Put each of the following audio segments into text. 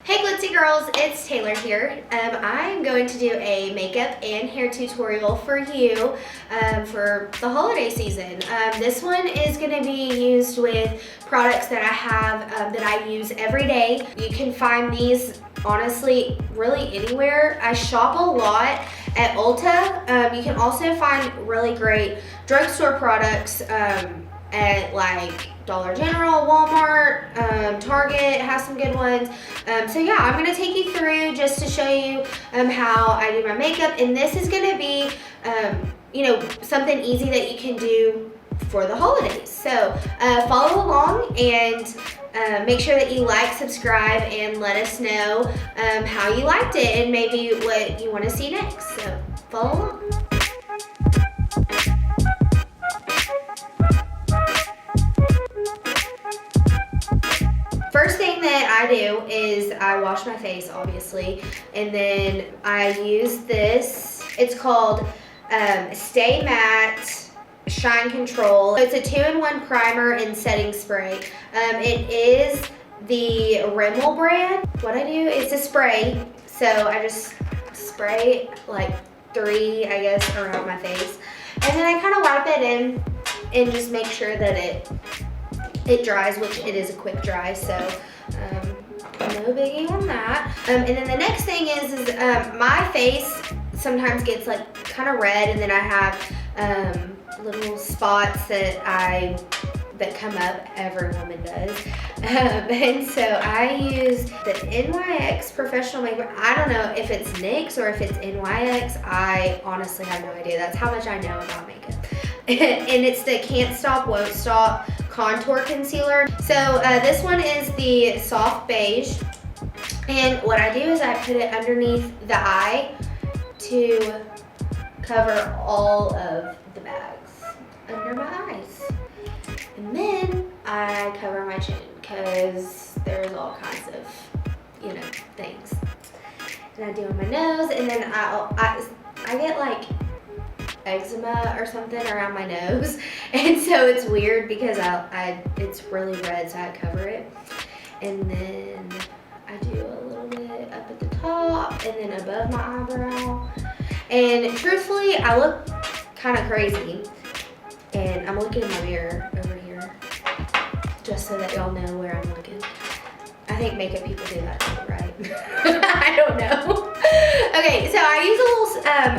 Hey Glitzy girls, it's Taylor here. I'm going to do a makeup and hair tutorial for you for the holiday season. This one is going to be used with products that I have that I use every day. You can find these honestly really anywhere. I shop a lot at Ulta. You can also find really great drugstore products at like Dollar General, Walmart, Target has some good ones. So yeah, I'm gonna take you through just to show you how I do my makeup, and this is gonna be something easy that you can do for the holidays. So follow along and make sure that you like, subscribe, and let us know how you liked it and maybe what you want to see next. So follow along. First thing that I do is I wash my face, obviously, and then I use this. It's called Stay Matte Shine Control. It's a 2-in-1 primer and setting spray. It is the Rimmel brand. What I do is a spray, so I just spray like 3, I guess, around my face, and then I kind of wipe it in and just make sure that it dries, which it is a quick dry, so no biggie on that. And then the next thing is my face sometimes gets like kind of red, and then I have little spots that come up. Every woman does. And so I use the NYX Professional Makeup. I don't know if it's NYX or if it's NYX. I honestly have no idea. That's how much I know about makeup. And it's the Can't Stop, Won't Stop Contour Concealer. So this one is the soft beige. And what I do is I put it underneath the eye to cover all of the bags under my eyes. And then I cover my chin because there's all kinds of, things. And I do on my nose, and then I get like eczema or something around my nose, and so it's weird because it's really red, so I cover it. And then I do a little bit up at the top and then above my eyebrow. And truthfully, I look kind of crazy, and I'm looking in my mirror over here just so that y'all know where I'm looking. I think makeup people do that too, right? I don't know. Okay, so I use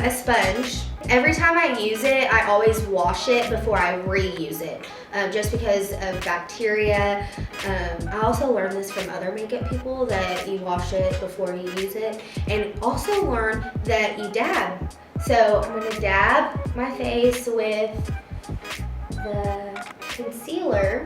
a sponge. Every time I use it, I always wash it before I reuse it, just because of bacteria. I also learned this from other makeup people, that you wash it before you use it, and also learn that you dab. So I'm gonna dab my face with the concealer.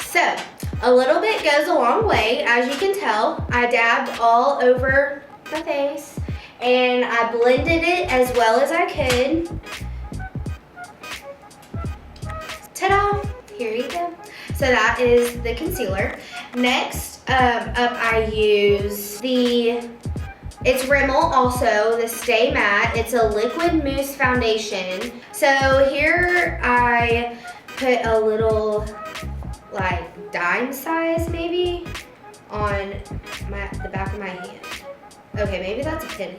So, a little bit goes a long way. As you can tell, I dabbed all over my face, and I blended it as well as I could. Ta-da! Here you go. So that is the concealer. Next up, I use it's Rimmel also, the Stay Matte. It's a liquid mousse foundation. So here I put a little like dime size maybe on the back of my hand. Okay, maybe that's a penny.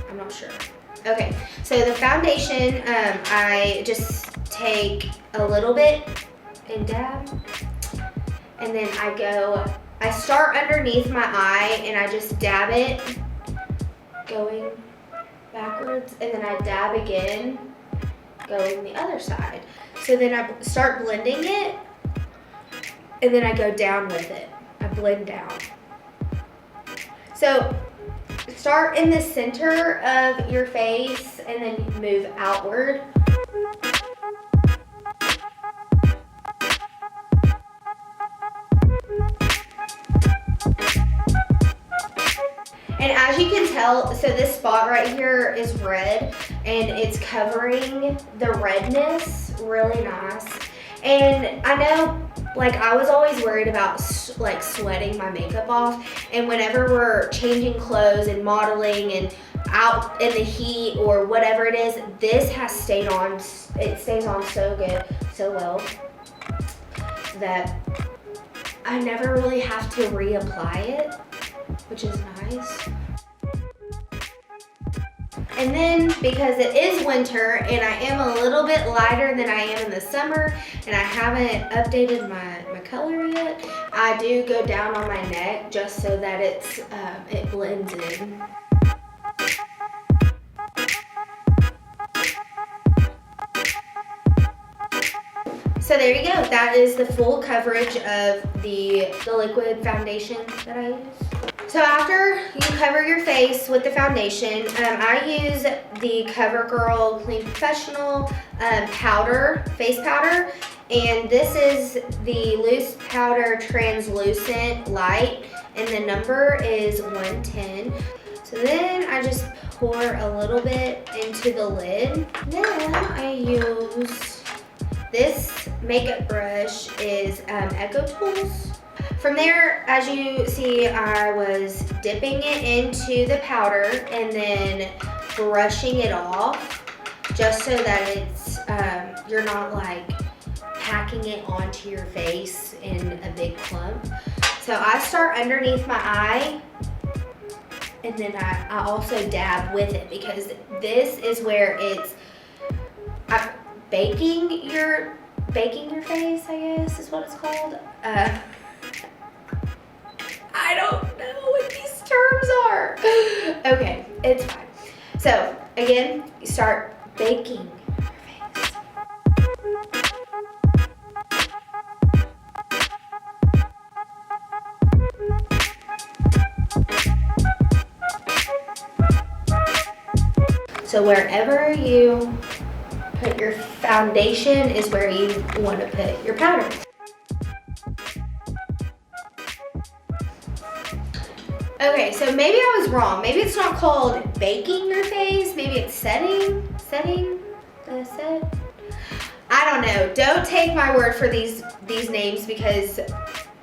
I'm not sure. Okay, so the foundation, I just take a little bit and dab, and then I start underneath my eye and I just dab it going backwards, and then I dab again going the other side. So then I start blending it, and then I go down with it. I blend down. So start in the center of your face and then move outward. And as you can tell, so this spot right here is red, and it's covering the redness really nice. And I know, like, I was always worried about like sweating my makeup off, and whenever we're changing clothes and modeling and out in the heat or whatever it is, this has stayed on, it stays on so good, so well, that I never really have to reapply it, which is nice. And then, because it is winter and I am a little bit lighter than I am in the summer, and I haven't updated my color yet, I do go down on my neck just so that it blends in. So there you go. That is the full coverage of the liquid foundation that I use. So after you cover your face with the foundation, I use the CoverGirl Clean Professional powder, face powder, and this is the loose powder translucent light, and the number is 110. So then I just pour a little bit into the lid. Then I use this makeup brush is Echo Tools. From there, as you see, I was dipping it into the powder and then brushing it off just so that it's, you're not like packing it onto your face in a big clump. So I start underneath my eye, and then I also dab with it, because this is where it's baking your face, I guess is what it's called. I don't know what these terms are. Okay, it's fine. So again, you start baking your face. So wherever you put your foundation is where you want to put your powder. Okay, so maybe I was wrong. Maybe it's not called baking your face. Maybe it's setting the set. I don't know. Don't take my word for these names, because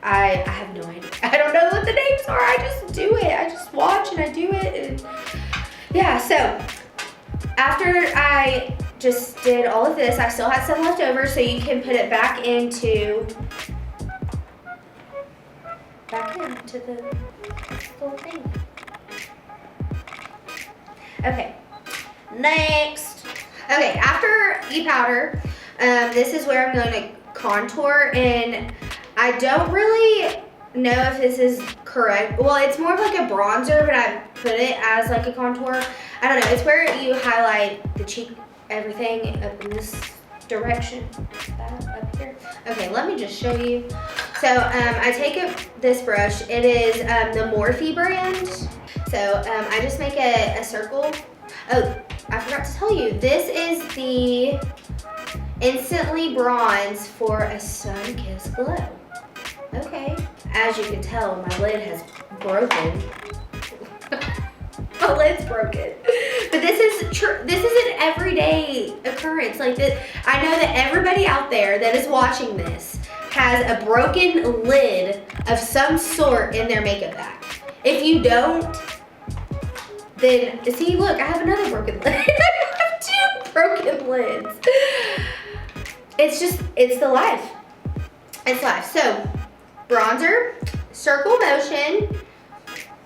I have no idea. I don't know what the names are. I just do it. I just watch and I do it. And yeah, so after I just did all of this, I still had some left over, so you can put it back into the little thing. Okay, next. Okay, after you powder, this is where I'm going to contour, and I don't really know if this is correct. Well, it's more of like a bronzer, but I put it as like a contour. I don't know. It's where you highlight the cheek, everything up in this direction, that up here. Okay, let me just show you. So I take this brush. It is the Morphe brand. So I just make a circle. Oh, I forgot to tell you, this is the Instantly Bronze for a Sun-Kissed Glow. Okay, as you can tell, my lid has broken. My lid's broken. But this is an everyday occurrence. Like this, I know that everybody out there that is watching this has a broken lid of some sort in their makeup bag. If you don't, then see, look, I have another broken lid. I have two broken lids. It's the life. It's life. So, bronzer, circle motion.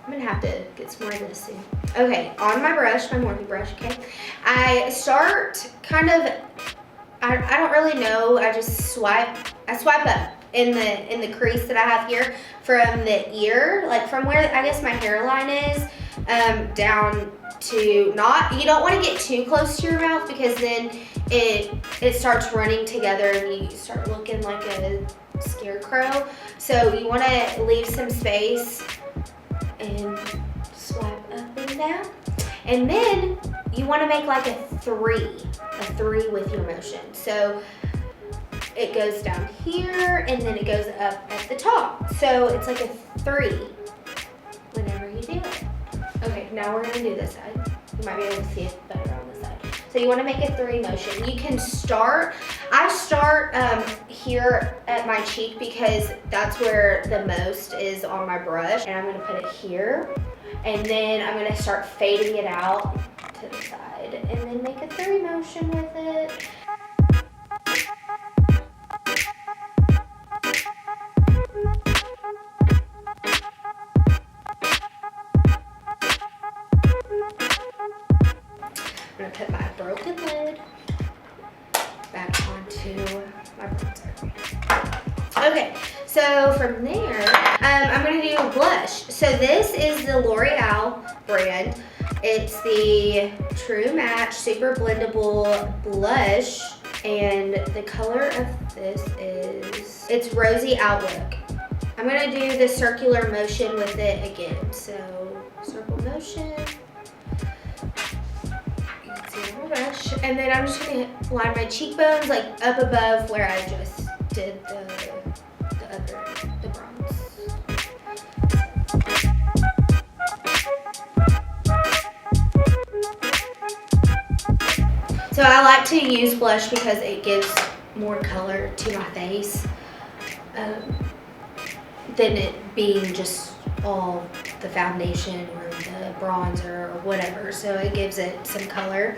I'm gonna have to get some more of this soon. Okay, on my brush, my Morphe brush, okay? I start kind of, I don't really know, I swipe up in the crease that I have here from the ear, like from where I guess my hairline is, down to you don't want to get too close to your mouth, because then it starts running together and you start looking like a scarecrow. So you want to leave some space and swipe up and down. And then you want to make like a three with your motion. So it goes down here and then it goes up at the top. So it's like a 3 whenever you do it. Okay, now we're gonna do this side. You might be able to see it better on this side. So you want to make a 3 motion. You can start, I start here at my cheek because that's where the most is on my brush. And I'm gonna put it here. And then I'm gonna start fading it out to the side and then make a fairy motion with it. I'm gonna put my broken lid back onto my bronzer. Okay, so from there, I'm gonna do blush. So this is the L'Oreal brand. It's the True Match Super Blendable Blush, and the color of this is, it's Rosy Outlook. I'm gonna do the circular motion with it again. So circle motion. You can see the brush, and then I'm just gonna line my cheekbones like up above where I just did the bronze. So I like to use blush because it gives more color to my face than it being just all the foundation or the bronzer or whatever. So it gives it some color.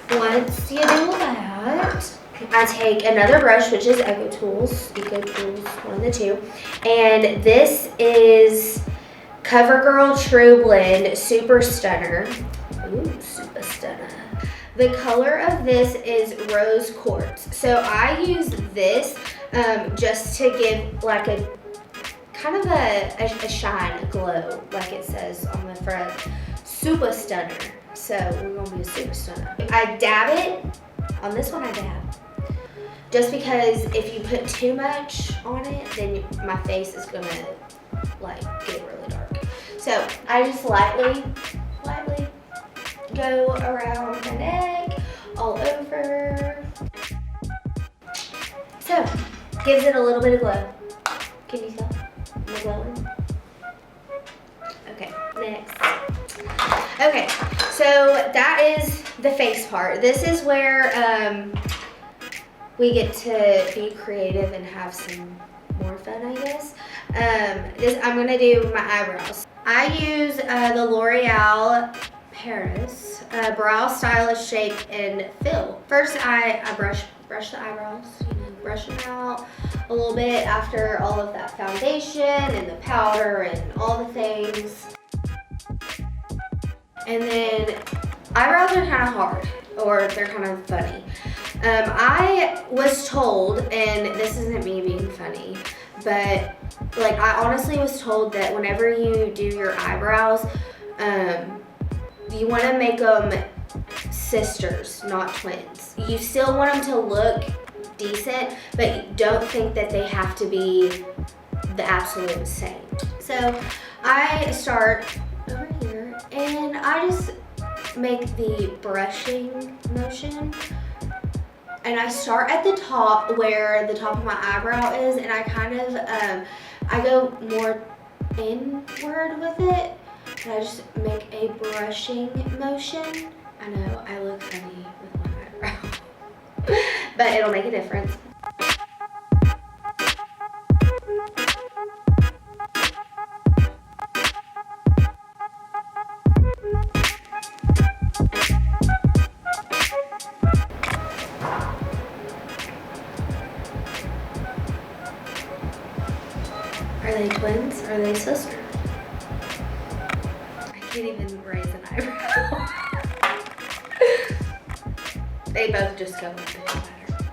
Once you do that, I take another brush, which is Eco Tools, one of the two. And this is CoverGirl True Blend Super Stunner. Ooh, Super Stunner. The color of this is Rose Quartz. So I use this just to give like a kind of a shine, a glow, like it says on the front. Super Stunner. So we're gonna be a Super Stunner. I dab it. On this one I dab. Just because if you put too much on it, then my face is gonna like get really dark. So I just lightly go around my neck, all over. So, gives it a little bit of glow. Can you tell? Am I glowing? Okay, next. Okay, so that is the face part. This is where we get to be creative and have some more fun, I guess. I'm gonna do my eyebrows. I use the L'Oreal Paris Brow Stylish Shape and Fill. First, I brush the eyebrows, brush them out a little bit after all of that foundation and the powder and all the things. And then eyebrows are kind of hard, or they're kind of funny. I was told, and this isn't me being funny, but like I honestly was told that whenever you do your eyebrows, you want to make them sisters, not twins. You still want them to look decent, but you don't think that they have to be the absolute same. So I start over here and I just make the brushing motion. And I start at the top where the top of my eyebrow is, and I kind of, I go more inward with it. And I just make a brushing motion. I know, I look funny with my eyebrow, but it'll make a difference. Are they twins? Are they sisters? I can't even raise an eyebrow. They both just go with it, doesn't matter.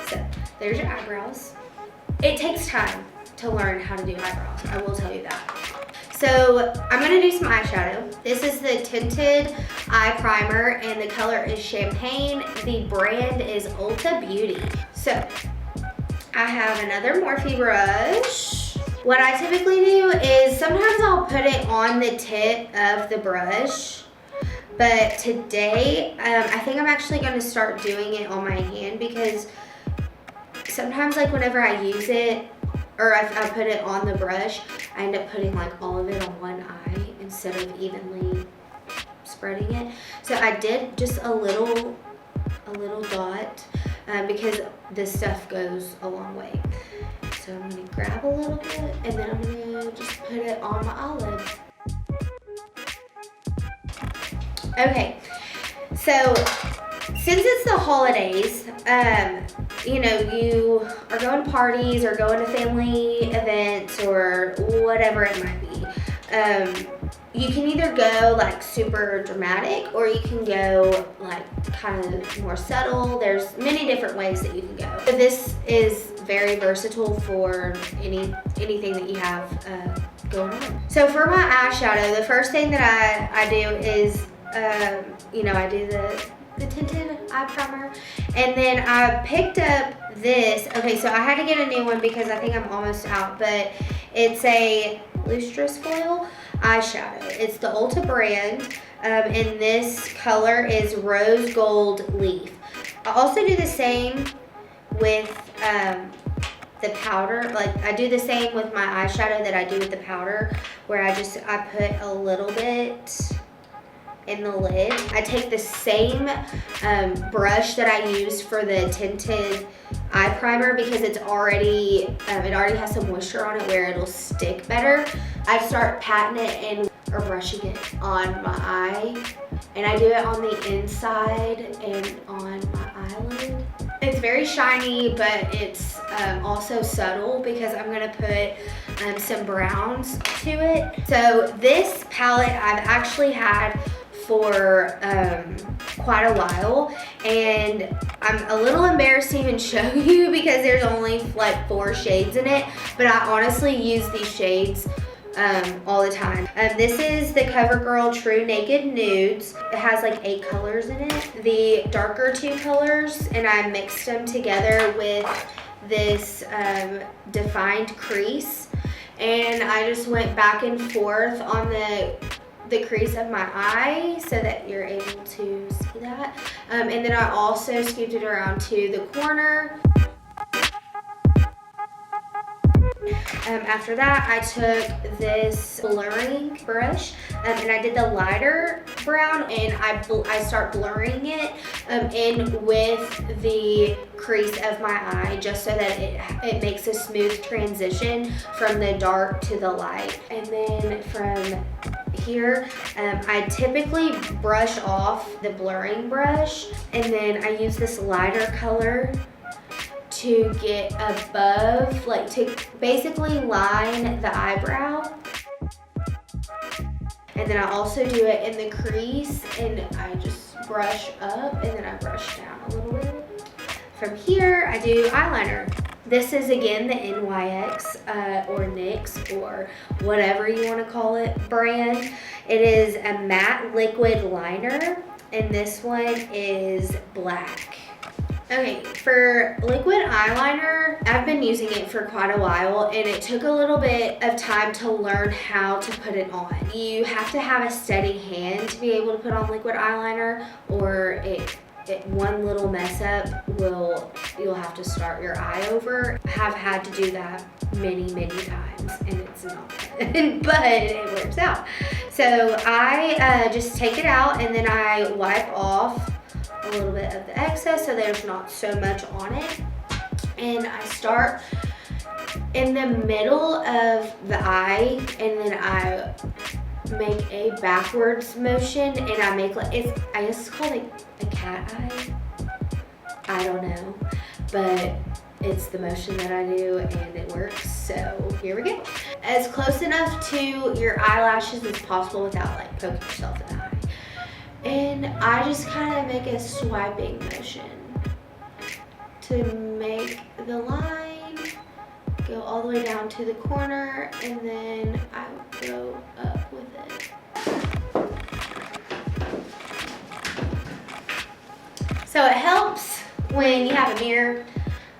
So, there's your eyebrows. It takes time to learn how to do eyebrows, I will tell you that. So, I'm gonna do some eyeshadow. This is the Tinted Eye Primer, and the color is Champagne. The brand is Ulta Beauty. So, I have another Morphe brush. What I typically do is sometimes I'll put it on the tip of the brush, but today I think I'm actually going to start doing it on my hand, because sometimes like whenever I use it or I put it on the brush, I end up putting like all of it on one eye instead of evenly spreading it. So I did just a little dot because this stuff goes a long way. So I'm gonna grab a little bit and then I'm gonna just put it on my eyelid. Okay, so since it's the holidays, you know, you are going to parties or going to family events or whatever it might be. You can either go like super dramatic or you can go like kind of more subtle. There's many different ways that you can go. So this is very versatile for anything that you have going on. So for my eyeshadow, the first thing that I do is, you know, I do the tinted eye primer, and then I picked up this. Okay, so I had to get a new one because I think I'm almost out, but it's a lustrous foil eyeshadow. It's the Ulta brand, and this color is Rose Gold Leaf. I also do the same with the powder. Like I do the same with my eyeshadow that I do with the powder, where I put a little bit in the lid. I take the same brush that I use for the tinted eye primer because it's already, it already has some moisture on it where it'll stick better. I start patting it and or brushing it on my eye, and I do it on the inside and on my eyelid. It's very shiny, but it's also subtle because I'm gonna put some browns to it. So this palette I've actually had for quite a while, and I'm a little embarrassed to even show you because there's only like 4 shades in it, but I honestly use these shades all the time. This is the CoverGirl True Naked Nudes. It has like 8 colors in it. The darker 2 colors, and I mixed them together with this defined crease, and I just went back and forth on the crease of my eye so that you're able to see that. And then I also scooped it around to the corner. After that, I took this blurring brush and I did the lighter brown, and I start blurring it in with the crease of my eye, just so that it makes a smooth transition from the dark to the light. And then from here, I typically brush off the blurring brush, and then I use this lighter color to get above, like to basically line the eyebrow. And then I also do it in the crease, and I just brush up and then I brush down a little bit. From here, I do eyeliner. This is again the NYX or NYX or whatever you want to call it brand. It is a matte liquid liner, and this one is black. Okay, for liquid eyeliner, I've been using it for quite a while, and it took a little bit of time to learn how to put it on. You have to have a steady hand to be able to put on liquid eyeliner, or one little mess up you'll have to start your eye over. I have had to do that many times, and it's not fun, but it works out. So I just take it out, and then I wipe off a little bit of the excess so there's not so much on it. And I start in the middle of the eye, and then I make a backwards motion, and I make like, I guess it's called like a cat eye. I don't know, but it's the motion that I do and it works. So here we go. As close enough to your eyelashes as possible without like poking yourself in the eye. And I just kind of make a swiping motion to make the line go all the way down to the corner, and then I go up with it. So it helps when you have a mirror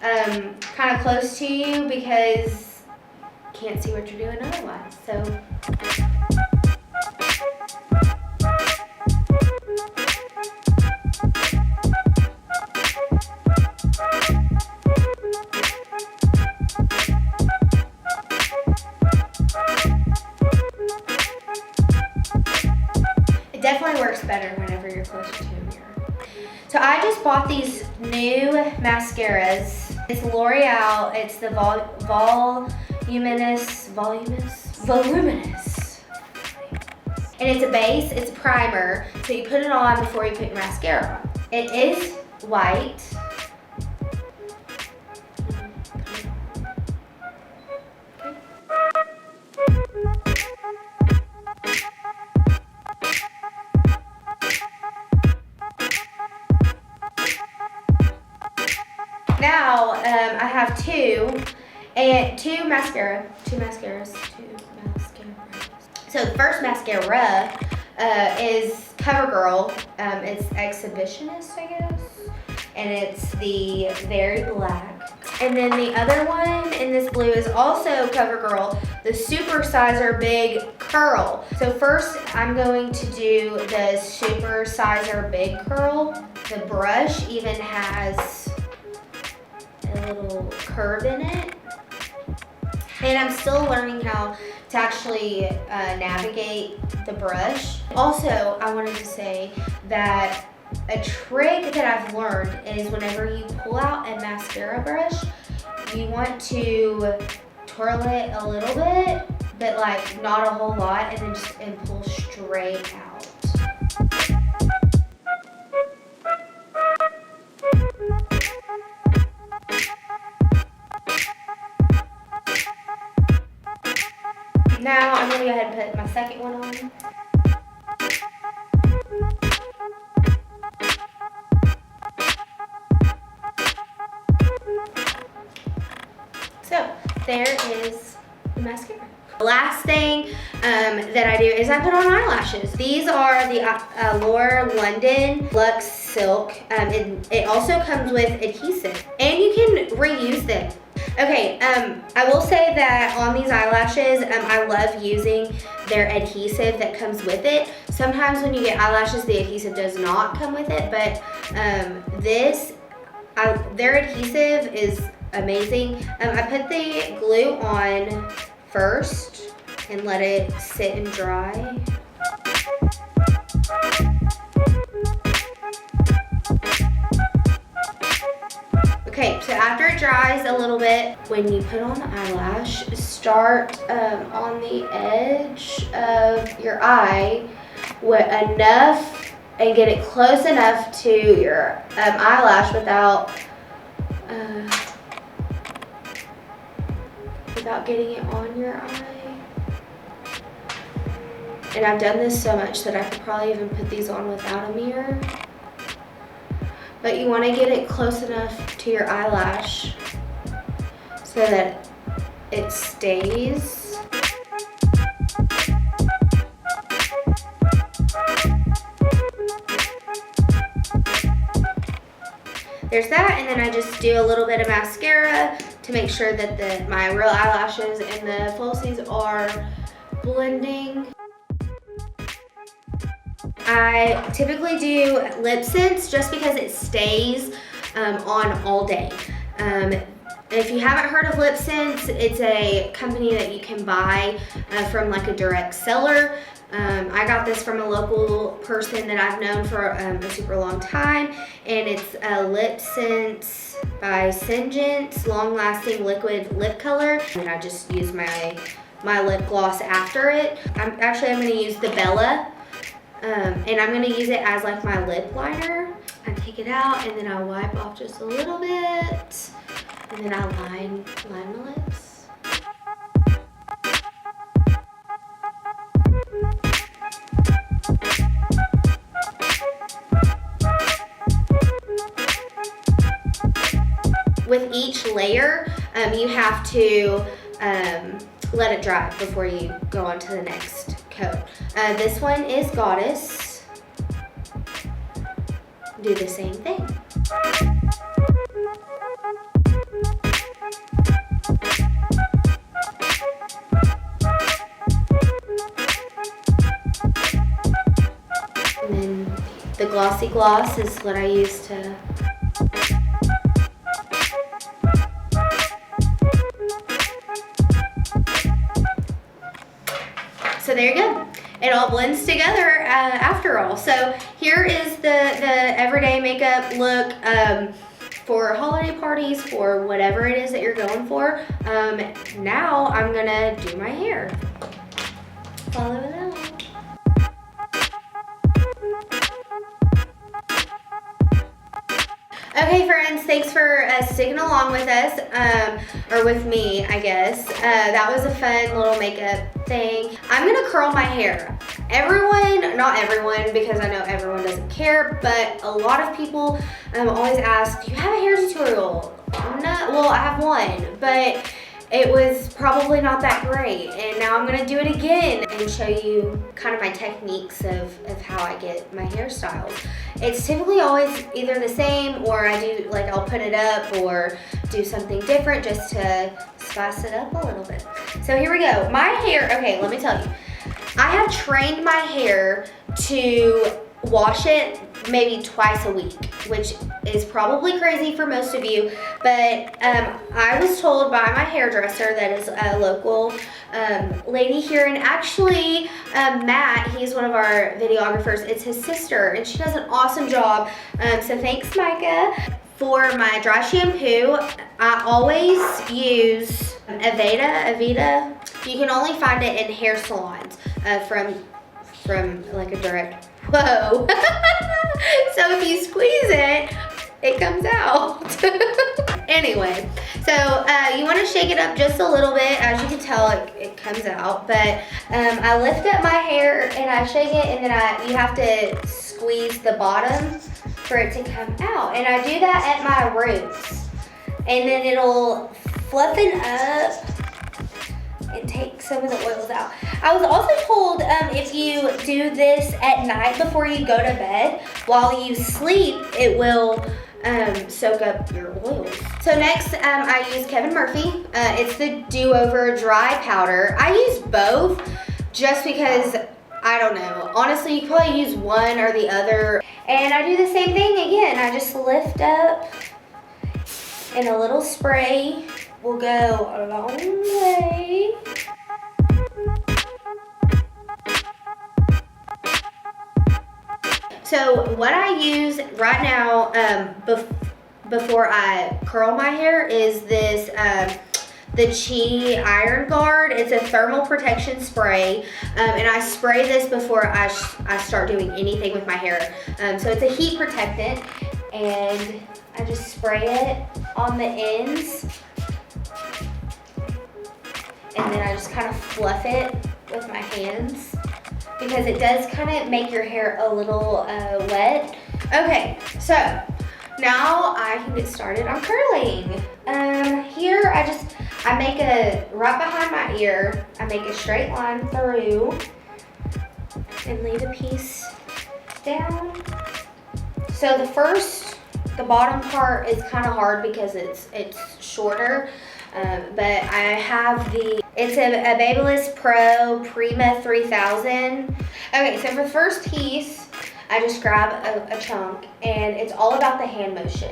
kind of close to you because you can't see what you're doing otherwise. So. Definitely works better whenever you're closer to a mirror. So I just bought these new mascaras. It's L'Oreal. It's the Voluminous. And it's a base, it's a primer. So you put it on before you put your mascara on. It is white. Now, I have two mascaras. So the first mascara is CoverGirl. It's Exhibitionist, I guess. And it's the Very Black. And then the other one in this blue is also CoverGirl, the Supersizer Big Curl. So first I'm going to do the Supersizer Big Curl. The brush even has a little curve in it. And I'm still learning how to actually navigate the brush. Also, I wanted to say that a trick that I've learned is whenever you pull out a mascara brush, you want to twirl it a little bit, but like not a whole lot, and then just pull straight out. Now I'm gonna go ahead and put my second one on. So there is the mascara. The last thing that I do is I put on eyelashes. These are the Allure London Luxe Silk. It also comes with adhesive, and you can reuse them. Okay, I will say that on these eyelashes, I love using their adhesive that comes with it. Sometimes when you get eyelashes, the adhesive does not come with it, but their adhesive is amazing. I put the glue on first and let it sit and dry. Okay, so after it dries a little bit, when you put on the eyelash, start on the edge of your eye with enough, and get it close enough to your eyelash without getting it on your eye. And I've done this so much that I could probably even put these on without a mirror. But you want to get it close enough to your eyelash so that it stays. There's that, and then I just do a little bit of mascara to make sure that my real eyelashes and the falsies are blending. I typically do lip sense just because it stays on all day. If you haven't heard of Lip Sense, it's a company that you can buy from like a direct seller. I got this from a local person that I've known for a super long time, and it's a Lip Sense by Singen's Long Lasting Liquid Lip Color. And I just use my lip gloss after it. I'm going to use the Bella. And I'm gonna use it as like my lip liner. I take it out and then I wipe off just a little bit, and then I line my lips. With each layer, you have to let it dry before you go on to the next coat. This one is Goddess. Do the same thing. And then the glossy gloss is what I use to So there you go. It all blends together after all. So here is the everyday makeup look for holiday parties, for whatever it is that you're going for. Now I'm gonna do my hair. Follow it along. Okay friends, thanks for sticking along with us, or with me, I guess. That was a fun little makeup thing. I'm gonna curl my hair. Everyone, not everyone, because I know everyone doesn't care, but a lot of people always ask, do you have a hair tutorial? No, well, I have one, but it was probably not that great, and now I'm gonna do it again and show you kind of my techniques of how I get my hairstyles. It's typically always either the same, or I do, like, I'll put it up or do something different just to spice it up a little bit. So here we go. My hair, okay, let me tell you. I have trained my hair to wash it maybe twice a week, which is probably crazy for most of you, but I was told by my hairdresser that is a local lady here, and actually Matt, he's one of our videographers, it's his sister, and she does an awesome job, so thanks Micah. For my dry shampoo, I always use Aveda. You can only find it in hair salons from like a direct, whoa. So if you squeeze it, it comes out. Anyway, so you want to shake it up just a little bit. As you can tell, it comes out, but I lift up my hair and I shake it, and then you have to squeeze the bottom for it to come out, and I do that at my roots, and then it'll fluffen up and take some of the oils out. I was also told if you do this at night before you go to bed, while you sleep, it will soak up your oils. So next, I use Kevin Murphy. It's the Do-Over Dry Powder. I use both just because, I don't know. Honestly, you can probably use one or the other. And I do the same thing again. I just lift up, and a little spray will go a long way. So what I use right now before I curl my hair is this the Chi Iron Guard. It's a thermal protection spray, and I spray this before I start doing anything with my hair. So it's a heat protectant, and I just spray it on the ends, and then I just kind of fluff it with my hands, because it does kind of make your hair a little wet. Okay, so now I can get started on curling. Here I make right behind my ear, I make a straight line through and leave a piece down. So the bottom part is kind of hard because it's shorter, but I have it's a Babyliss Pro Prima 3000. Okay, so for the first piece, I just grab a chunk, and it's all about the hand motion.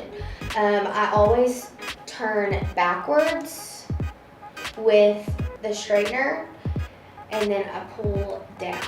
I always turn backwards with the straightener, and then I pull down.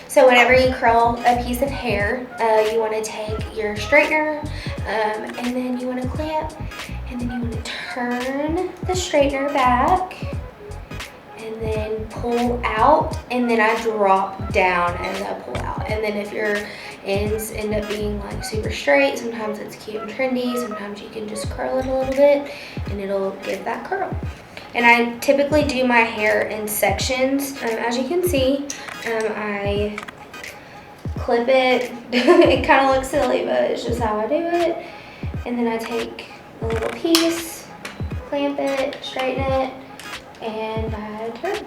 So whenever you curl a piece of hair, you want to take your straightener, and then you want to clamp, and then you want to turn the straightener back, and then pull out, and then I drop down as I pull out. And then if your ends end up being like super straight, sometimes it's cute and trendy, sometimes you can just curl it a little bit, and it'll give that curl. And I typically do my hair in sections. As you can see, I clip it. It kind of looks silly, but it's just how I do it. And then I take a little piece, clamp it, straighten it, and I turn.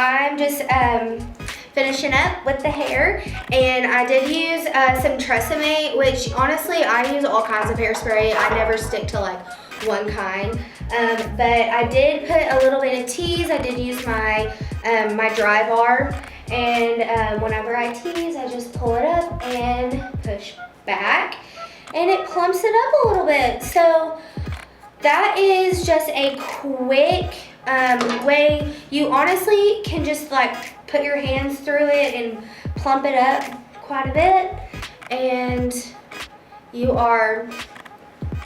I'm just finishing up with the hair, and I did use some Tresemme, which honestly I use all kinds of hairspray. I never stick to like one kind, but I did put a little bit of tease. I did use my my dry bar, and whenever I tease, I just pull it up and push back, and it plumps it up a little bit. So that is just a quick way. You honestly can just like put your hands through it and plump it up quite a bit, and you are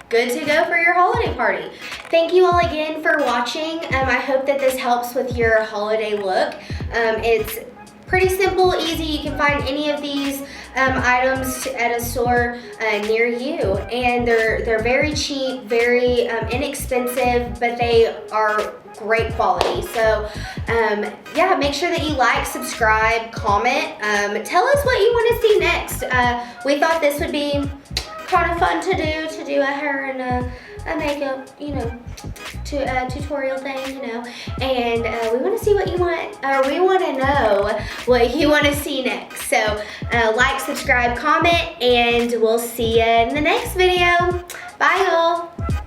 good to go for your holiday party. Thank you all again for watching. I hope that this helps with your holiday look. It's pretty simple, easy. You can find any of these items at a store near you, and they're very cheap, very inexpensive, but they are great quality. So yeah, make sure that you like, subscribe, comment, tell us what you want to see next. We thought this would be kind of fun to do a hair and a makeup, you know, tutorial thing, you know, and we want to see what you want, or we want to know what you want to see next. So like, subscribe, comment, and we'll see you in the next video. Bye y'all.